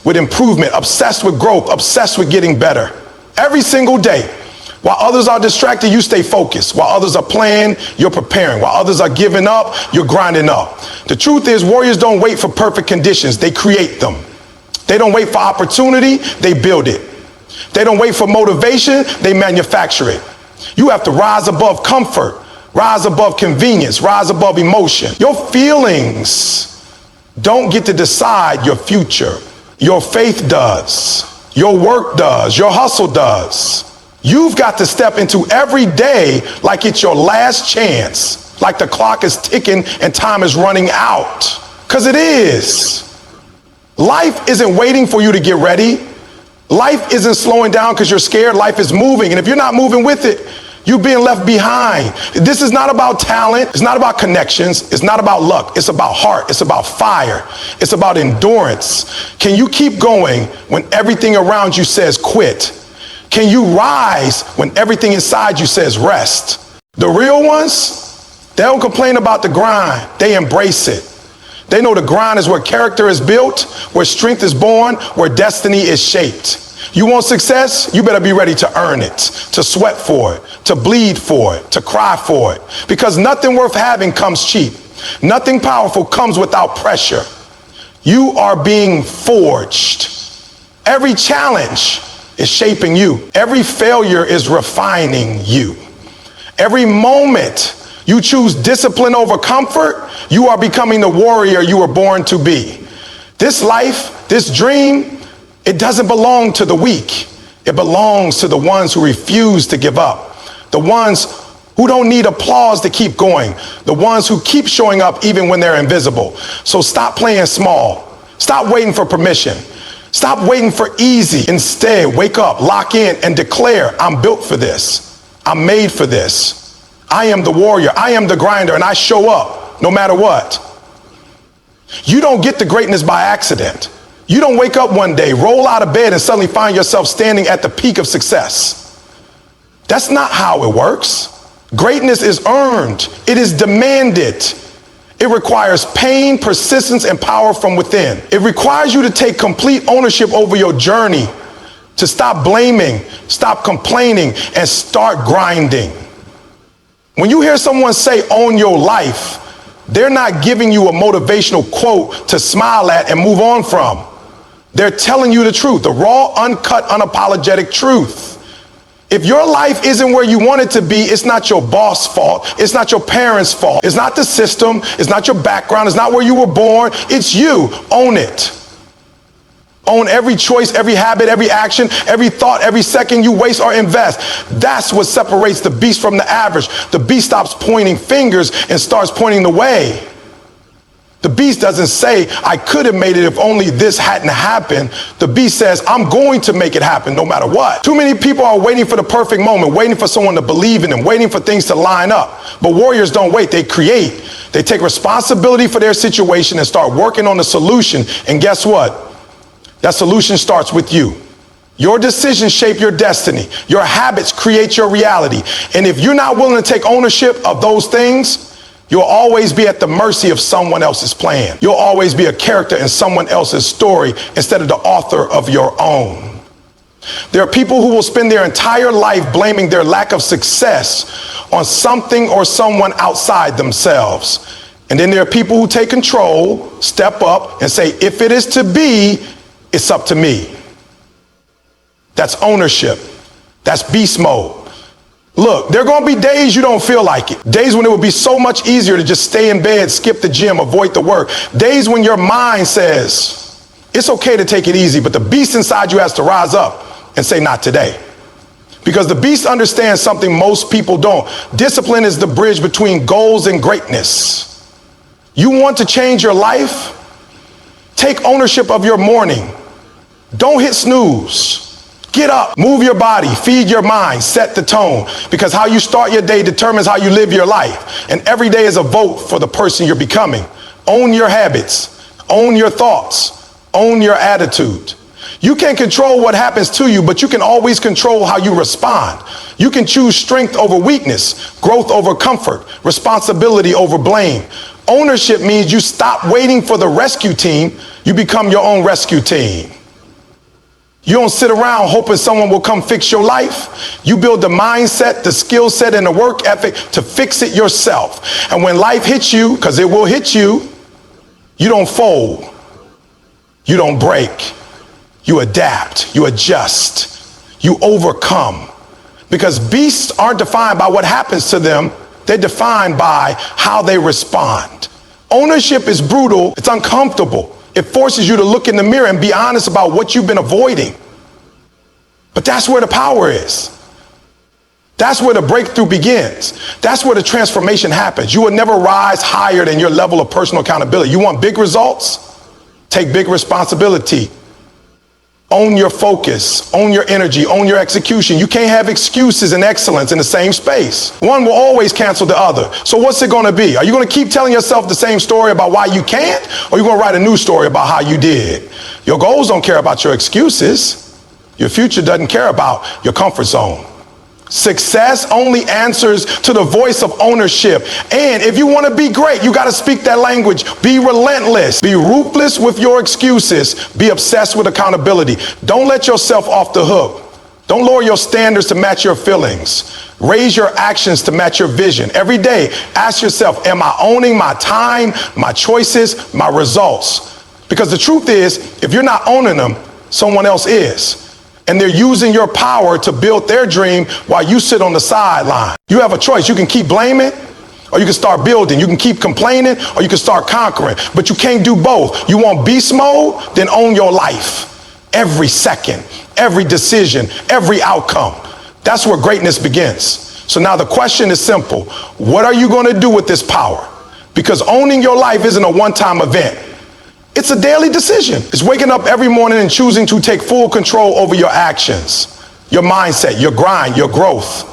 with improvement, obsessed with growth, obsessed with getting better. Every single day. While others are distracted, you stay focused. While others are playing, you're preparing. While others are giving up, you're grinding up. The truth is, warriors don't wait for perfect conditions. They create them. They don't wait for opportunity. They build it. They don't wait for motivation. They manufacture it. You have to rise above comfort, rise above convenience, rise above emotion. Your feelings don't get to decide your future. Your faith does. Your work does. Your hustle does. You've got to step into every day like it's your last chance, like the clock is ticking and time is running out. Because it is. Life isn't waiting for you to get ready. Life isn't slowing down because you're scared. Life is moving. And if you're not moving with it, you're being left behind. This is not about talent. It's not about connections. It's not about luck. It's about heart. It's about fire. It's about endurance. Can you keep going when everything around you says quit? Can you rise when everything inside you says rest? The real ones, they don't complain about the grind. They embrace it. They know the grind is where character is built, where strength is born, where destiny is shaped. You want success? You better be ready to earn it, to sweat for it, to bleed for it, to cry for it. Because nothing worth having comes cheap. Nothing powerful comes without pressure. You are being forged. Every challenge is shaping you. Every failure is refining you. Every moment you choose discipline over comfort, you are becoming the warrior you were born to be. This life, this dream, it doesn't belong to the weak. It belongs to the ones who refuse to give up. The ones who don't need applause to keep going. The ones who keep showing up even when they're invisible. So stop playing small. Stop waiting for permission. Stop waiting for easy. Instead, wake up, lock in, and declare, I'm built for this. I'm made for this. I am the warrior. I am the grinder, and I show up no matter what. You don't get to greatness by accident. You don't wake up one day, roll out of bed, and suddenly find yourself standing at the peak of success. That's not how it works. Greatness is earned. It is demanded. It requires pain, persistence, and power from within. It requires you to take complete ownership over your journey, to stop blaming, stop complaining, and start grinding. When you hear someone say, own your life, they're not giving you a motivational quote to smile at and move on from. They're telling you the truth, the raw, uncut, unapologetic truth. If your life isn't where you want it to be, it's not your boss' fault. It's not your parents' fault. It's not the system. It's not your background. It's not where you were born. It's you. Own it. Own every choice, every habit, every action, every thought, every second you waste or invest. That's what separates the beast from the average. The beast stops pointing fingers and starts pointing the way. The beast doesn't say, I could have made it if only this hadn't happened. The beast says, I'm going to make it happen no matter what. Too many people are waiting for the perfect moment, waiting for someone to believe in them, waiting for things to line up. But warriors don't wait, they create. They take responsibility for their situation and start working on the solution. And guess what? That solution starts with you. Your decisions shape your destiny. Your habits create your reality. And if you're not willing to take ownership of those things, you'll always be at the mercy of someone else's plan. You'll always be a character in someone else's story instead of the author of your own. There are people who will spend their entire life blaming their lack of success on something or someone outside themselves. And then there are people who take control, step up, and say, if it is to be, it's up to me. That's ownership. That's beast mode. Look, there are going to be days you don't feel like it. Days when it would be so much easier to just stay in bed, skip the gym, avoid the work. Days when your mind says, it's okay to take it easy, but the beast inside you has to rise up and say, not today. Because the beast understands something most people don't. Discipline is the bridge between goals and greatness. You want to change your life? Take ownership of your morning. Don't hit snooze. Get up, move your body, feed your mind, set the tone, because how you start your day determines how you live your life. And every day is a vote for the person you're becoming. Own your habits, own your thoughts, own your attitude. You can't control what happens to you, but you can always control how you respond. You can choose strength over weakness, growth over comfort, responsibility over blame. Ownership means you stop waiting for the rescue team, you become your own rescue team. You don't sit around hoping someone will come fix your life. You build the mindset, the skill set, and the work ethic to fix it yourself. And when life hits you, because it will hit you, you don't fold. You don't break. You adapt. You adjust. You overcome. Because beasts aren't defined by what happens to them. They're defined by how they respond. Ownership is brutal. It's uncomfortable. It forces you to look in the mirror and be honest about what you've been avoiding. But that's where the power is. That's where the breakthrough begins. That's where the transformation happens. You will never rise higher than your level of personal accountability. You want big results? Take big responsibility. Own your focus, own your energy, own your execution. You can't have excuses and excellence in the same space. One will always cancel the other. So what's it going to be? Are you going to keep telling yourself the same story about why you can't? Or are you going to write a new story about how you did? Your goals don't care about your excuses. Your future doesn't care about your comfort zone. Success only answers to the voice of ownership. And if you want to be great, you got to speak that language. Be relentless. Be ruthless with your excuses. Be obsessed with accountability. Don't let yourself off the hook. Don't lower your standards to match your feelings. Raise your actions to match your vision. Every day, ask yourself, am I owning my time, my choices, my results? Because the truth is, if you're not owning them, someone else is. And they're using your power to build their dream while you sit on the sideline. You have a choice. You can keep blaming, or you can start building. You can keep complaining, or you can start conquering. But you can't do both. You want beast mode? Then own your life. Every second, every decision, every outcome. That's where greatness begins. So now the question is simple. What are you going to do with this power? Because owning your life isn't a one-time event. It's a daily decision. It's waking up every morning and choosing to take full control over your actions, your mindset, your grind, your growth.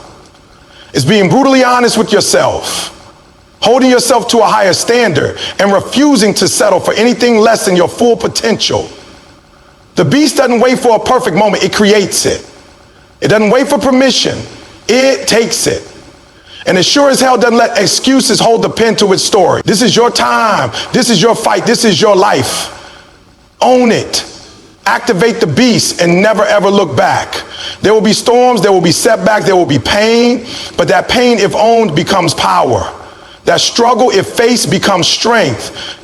It's being brutally honest with yourself, holding yourself to a higher standard, and refusing to settle for anything less than your full potential. The beast doesn't wait for a perfect moment. It creates it. It doesn't wait for permission. It takes it. And it sure as hell doesn't let excuses hold the pen to its story. This is your time. This is your fight. This is your life. Own it. Activate the beast and never ever look back. There will be storms. There will be setbacks. There will be pain. But that pain, if owned, becomes power. That struggle, if faced, becomes strength.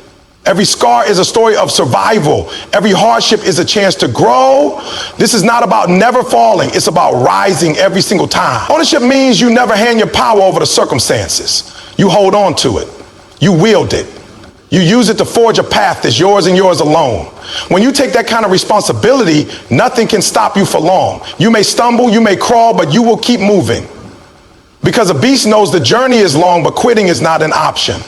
Every scar is a story of survival. Every hardship is a chance to grow. This is not about never falling. It's about rising every single time. Ownership means you never hand your power over to circumstances. You hold on to it. You wield it. You use it to forge a path that's yours and yours alone. When you take that kind of responsibility, nothing can stop you for long. You may stumble, you may crawl, but you will keep moving. Because a beast knows the journey is long, but quitting is not an option.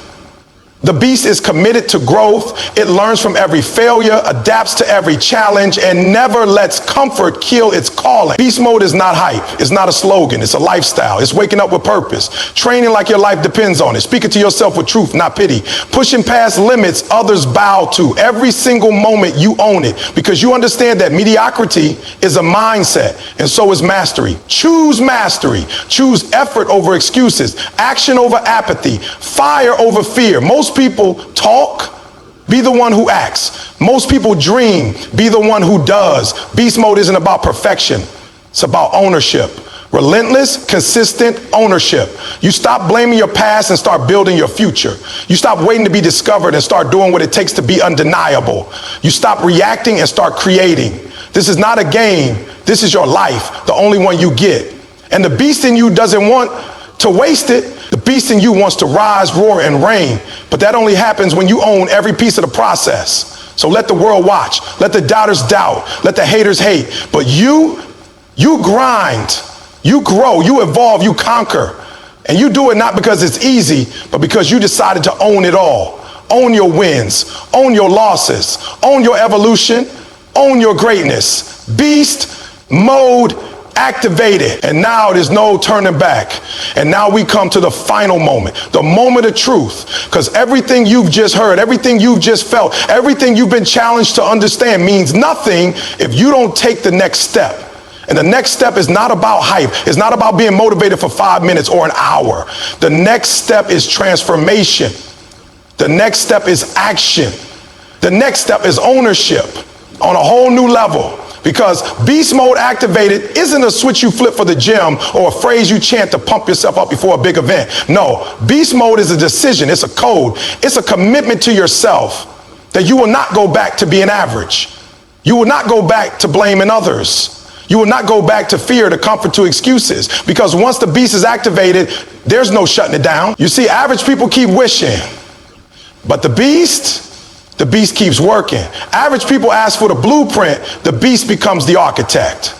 The beast is committed to growth. It learns from every failure, adapts to every challenge, and never lets comfort kill its calling. Beast mode is not hype. It's not a slogan. It's a lifestyle. It's waking up with purpose. Training like your life depends on it. Speaking to yourself with truth, not pity. Pushing past limits others bow to. Every single moment you own it, because you understand that mediocrity is a mindset, and so is mastery. Choose mastery. Choose effort over excuses. Action over apathy. Fire over fear. Most people talk, be the one who acts. Most people dream, be the one who does. Beast mode isn't about perfection. It's about ownership. Relentless, consistent ownership. You stop blaming your past and start building your future. You stop waiting to be discovered and start doing what it takes to be undeniable. You stop reacting and start creating. This is not a game. This is your life, the only one you get. And the beast in you doesn't want to waste it. The beast in you wants to rise, roar, and reign. But that only happens when you own every piece of the process. So let the world watch. Let the doubters doubt. Let the haters hate. But you grind. You grow. You evolve. You conquer. And you do it not because it's easy, but because you decided to own it all. Own your wins. Own your losses. Own your evolution. Own your greatness. Beast mode activated. And now there's no turning back. And now we come to the final moment, the moment of truth. Because everything you've just heard, everything you've just felt, everything you've been challenged to understand means nothing if you don't take the next step. And the next step is not about hype. It's not about being motivated for 5 minutes or an hour. The next step is transformation. The next step is action. The next step is ownership on a whole new level. Because beast mode activated isn't a switch you flip for the gym or a phrase you chant to pump yourself up before a big event. No, beast mode is a decision. It's a code. It's a commitment to yourself that you will not go back to being average. You will not go back to blaming others. You will not go back to fear, to comfort, to excuses. Because once the beast is activated, there's no shutting it down. You see, average people keep wishing, but the beast keeps working. Average people ask for the blueprint, the beast becomes the architect.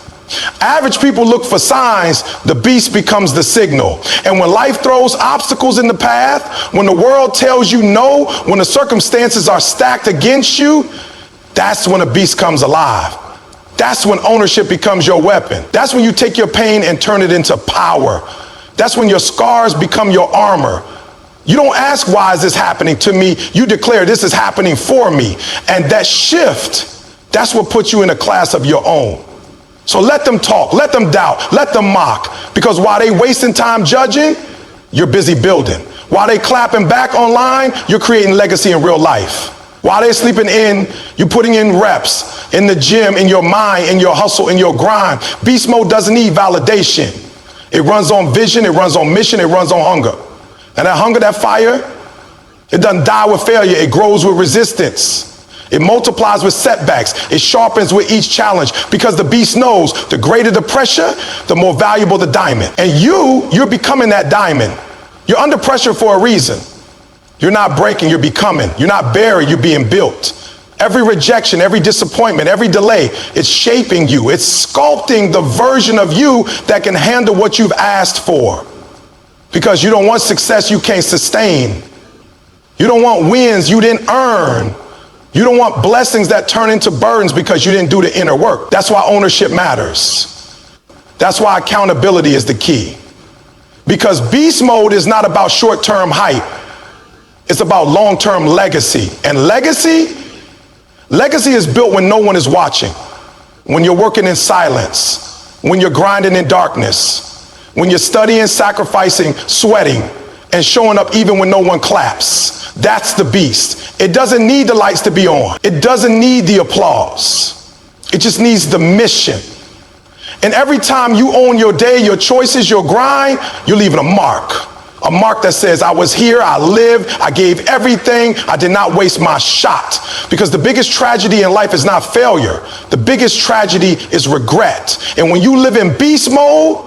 Average people look for signs, the beast becomes the signal. And when life throws obstacles in the path, when the world tells you no, when the circumstances are stacked against you, that's when a beast comes alive. That's when ownership becomes your weapon. That's when you take your pain and turn it into power. That's when your scars become your armor. You don't ask, why is this happening to me? You declare, this is happening for me. And that shift, that's what puts you in a class of your own. So let them talk, let them doubt, let them mock. Because while they wasting time judging, you're busy building. While they clapping back online, you're creating legacy in real life. While they're sleeping in, you're putting in reps in the gym, in your mind, in your hustle, in your grind. Beast mode doesn't need validation. It runs on vision, it runs on mission, it runs on hunger. And that hunger, that fire, it doesn't die with failure. It grows with resistance. It multiplies with setbacks. It sharpens with each challenge, because the beast knows the greater the pressure, the more valuable the diamond. And you're becoming that diamond. You're under pressure for a reason. You're not breaking, you're becoming. You're not buried, you're being built. Every rejection, every disappointment, every delay, it's shaping you. It's sculpting the version of you that can handle what you've asked for. Because you don't want success you can't sustain. You don't want wins you didn't earn. You don't want blessings that turn into burdens because you didn't do the inner work. That's why ownership matters. That's why accountability is the key. Because beast mode is not about short-term hype. It's about long-term legacy. And legacy is built when no one is watching. When you're working in silence. When you're grinding in darkness. When you're studying, sacrificing, sweating, and showing up even when no one claps. That's the beast. It doesn't need the lights to be on. It doesn't need the applause. It just needs the mission. And every time you own your day, your choices, your grind, you're leaving a mark. A mark that says, I was here, I lived, I gave everything, I did not waste my shot. Because the biggest tragedy in life is not failure. The biggest tragedy is regret. And when you live in beast mode,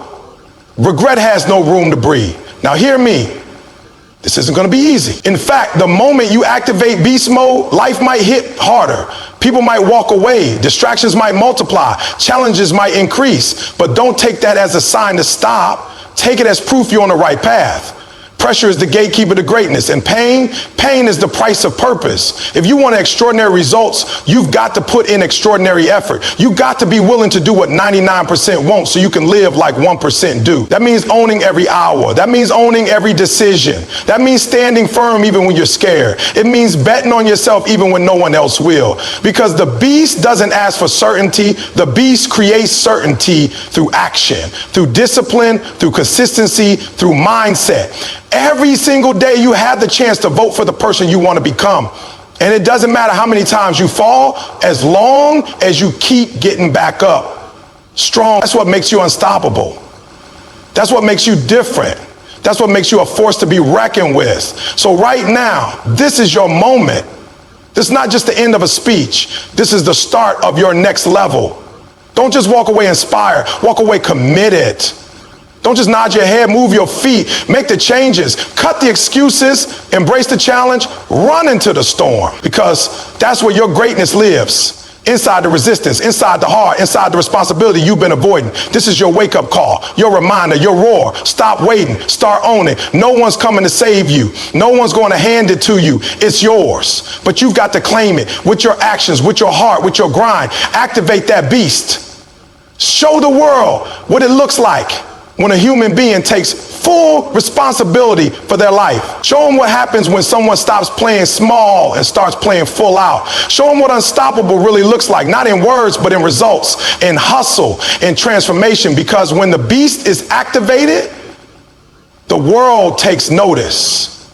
regret has no room to breathe. Now hear me. This isn't going to be easy. In fact, the moment you activate beast mode, life might hit harder. People might walk away. Distractions might multiply. Challenges might increase. But don't take that as a sign to stop. Take it as proof you're on the right path. Pressure is the gatekeeper to greatness. And pain is the price of purpose. If you want extraordinary results, you've got to put in extraordinary effort. You've got to be willing to do what 99% won't so you can live like 1% do. That means owning every hour. That means owning every decision. That means standing firm even when you're scared. It means betting on yourself even when no one else will. Because the beast doesn't ask for certainty. The beast creates certainty through action, through discipline, through consistency, through mindset. Every single day you have the chance to vote for the person you want to become. And it doesn't matter how many times you fall, as long as you keep getting back up strong. That's what makes you unstoppable. That's what makes you different. That's what makes you a force to be reckoned with. So right now, this is your moment. This is not just the end of a speech. This is the start of your next level. Don't just walk away inspired. Walk away committed. Don't just nod your head, move your feet, make the changes, cut the excuses, embrace the challenge, run into the storm, because that's where your greatness lives. Inside the resistance, inside the heart, inside the responsibility you've been avoiding. This is your wake-up call, your reminder, your roar. Stop waiting, start owning. No one's coming to save you. No one's going to hand it to you. It's yours. But you've got to claim it with your actions, with your heart, with your grind. Activate that beast. Show the world what it looks like when a human being takes full responsibility for their life. Show them what happens when someone stops playing small and starts playing full out. Show them what unstoppable really looks like, not in words, but in results, in hustle, in transformation. Because when the beast is activated, the world takes notice.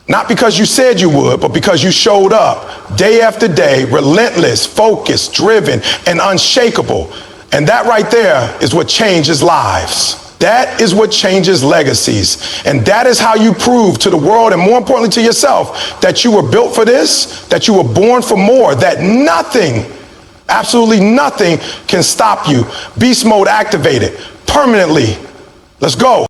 Not because you said you would, but because you showed up day after day, relentless, focused, driven, and unshakable. And that right there is what changes lives. That is what changes legacies. And that is how you prove to the world, and more importantly to yourself, that you were built for this, that you were born for more, that nothing, absolutely nothing can stop you. Beast mode activated permanently. Let's go.